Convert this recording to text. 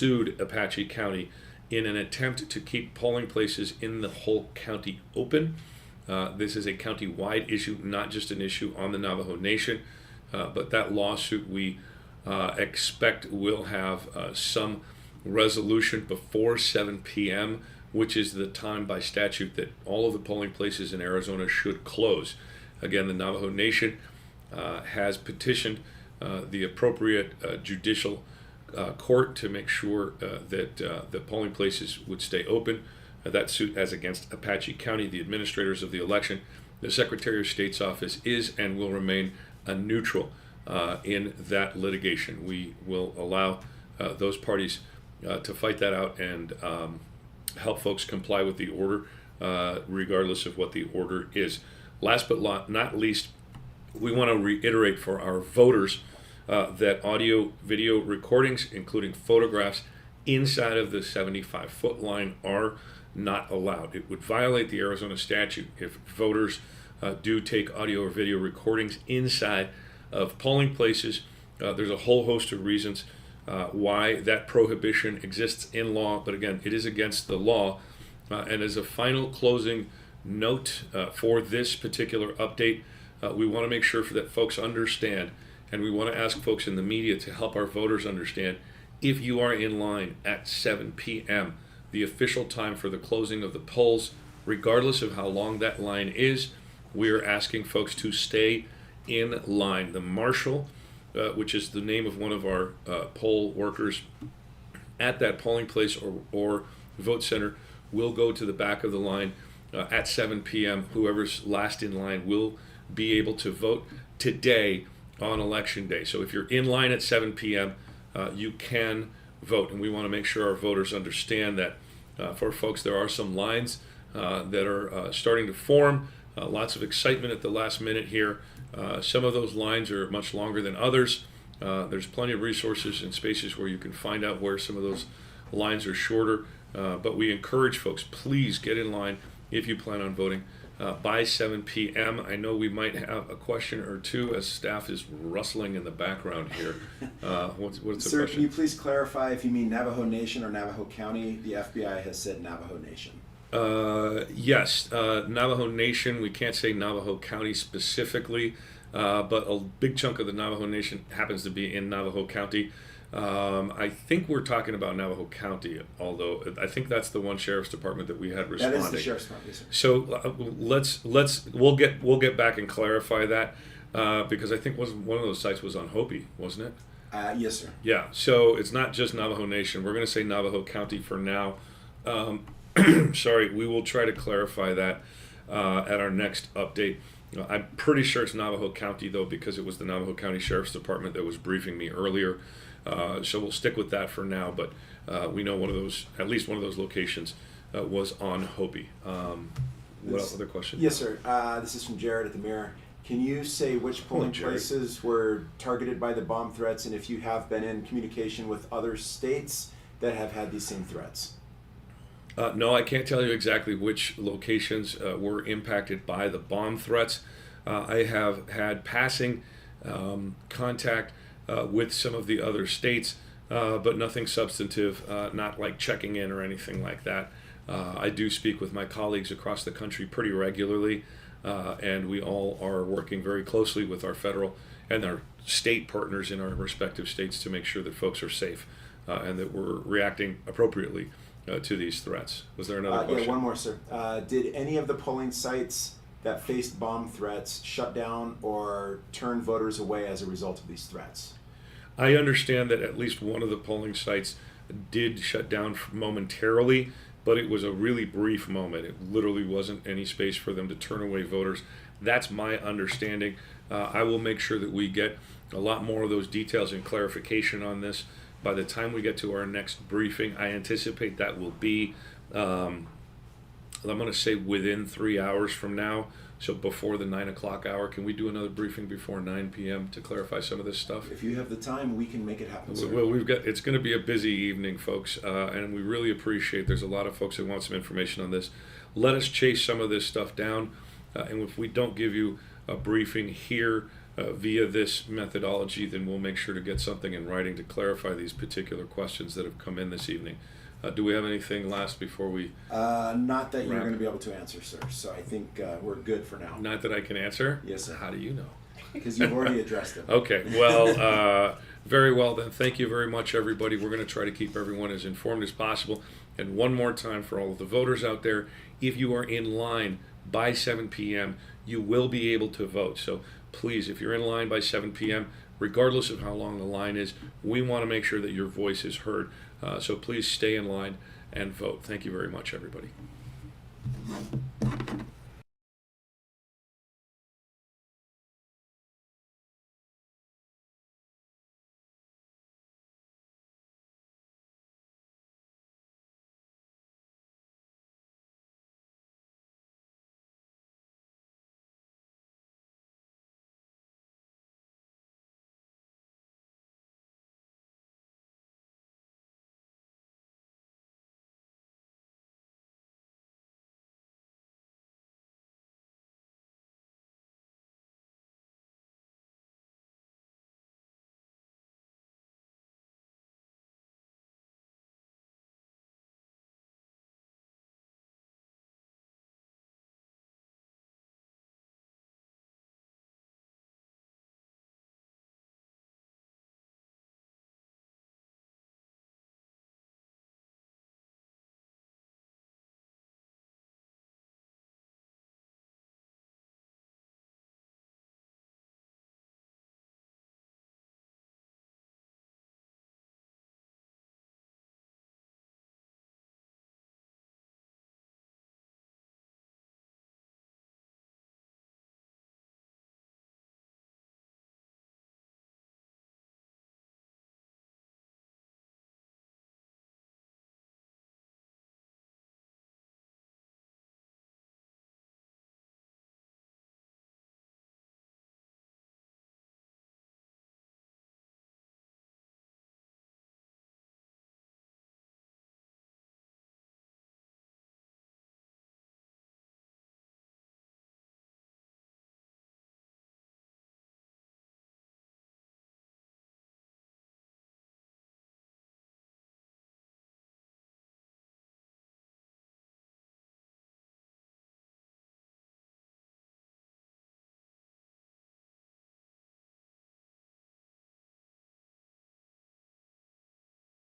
sued Apache County in an attempt to keep polling places in the whole county open. This is a county-wide issue, not just an issue on the Navajo Nation, but that lawsuit we expect will have some resolution before 7 p.m., which is the time by statute that all of the polling places in Arizona should close. Again, the Navajo Nation has petitioned the appropriate judicial court to make sure that the polling places would stay open. That suit as against Apache County, the administrators of the election. The Secretary of State's office is and will remain a neutral in that litigation. We will allow those parties to fight that out and help folks comply with the order, regardless of what the order is. Last but not least, we want to reiterate for our voters that audio video recordings, including photographs inside of the 75-foot line, are not allowed. It would violate the Arizona statute if voters do take audio or video recordings inside of polling places. There's a whole host of reasons why that prohibition exists in law, but again, it is against the law. And as a final closing note for this particular update, we want to make sure that folks understand, and we want to ask folks in the media to help our voters understand, if you are in line at 7 p.m., the official time for the closing of the polls, regardless of how long that line is, we are asking folks to stay in line. The marshal, which is the name of one of our poll workers at that polling place or vote center, will go to the back of the line at 7 p.m. Whoever's last in line will be able to vote today on election day. So if you're in line at 7 p.m., you can vote, and we want to make sure our voters understand that. For folks, there are some lines that are starting to form. Lots of excitement at the last minute here. Some of those lines are much longer than others. There's plenty of resources and spaces where you can find out where some of those lines are shorter. But we encourage folks, please get in line if you plan on voting by 7 p.m. I know we might have a question or two as staff is rustling in the background here. What's the Sir, question? can you please clarify if you mean Navajo Nation or Navajo County? The FBI has said Navajo Nation. Yes, Navajo Nation. We can't say Navajo County specifically, but a big chunk of the Navajo Nation happens to be in Navajo County. I think we're talking about Navajo County, although I think that's the one sheriff's department that we had responding. That is the sheriff's department, yes, sir. So we'll get back and clarify that because I think one of those sites was on Hopi, wasn't it? Yes, sir. Yeah. So it's not just Navajo Nation. We're going to say Navajo County for now. Sorry, we will try to clarify that at our next update. I'm pretty sure it's Navajo County though, because it was the Navajo County Sheriff's Department that was briefing me earlier. So we'll stick with that for now, but we know at least one of those locations was on Hopi. What other question? Yes, sir. This is from Jared at the Mirror. Can you say which polling places were targeted by the bomb threats, and if you have been in communication with other states that have had these same threats? No, I can't tell you exactly which locations were impacted by the bomb threats. I have had passing contact with some of the other states, but nothing substantive, not like checking in or anything like that. I do speak with my colleagues across the country pretty regularly, and we all are working very closely with our federal and our state partners in our respective states to make sure that folks are safe and that we're reacting appropriately to these threats. Was there another question? Yeah, one more, sir. Did any of the polling sites that faced bomb threats shut down or turn voters away as a result of these threats? I understand that at least one of the polling sites did shut down momentarily, but it was a really brief moment. It literally wasn't any space for them to turn away voters. That's my understanding. I will make sure that we get a lot more of those details and clarification on this by the time we get to our next briefing. I anticipate that will be, I'm going to say within 3 hours from now, so before the 9 o'clock hour. Can we do another briefing before 9 p.m. to clarify some of this stuff? If you have the time, we can make it happen, sir. Well, it's going to be a busy evening, folks, and we really appreciate there's a lot of folks that want some information on this. Let us chase some of this stuff down, and if we don't give you a briefing here via this methodology, then we'll make sure to get something in writing to clarify these particular questions that have come in this evening. Do we have anything last before we? Not that you're wrap? going to be able to answer, sir. So I think we're good for now. Not that I can answer? Yes, sir. How do you know? Because you've already addressed it. Okay, well, very well then. Thank you very much, everybody. We're going to try to keep everyone as informed as possible. And one more time for all of the voters out there, if you are in line by 7 p.m., you will be able to vote. So please, if you're in line by 7 p.m., regardless of how long the line is, we want to make sure that your voice is heard. So please stay in line and vote. Thank you very much, everybody.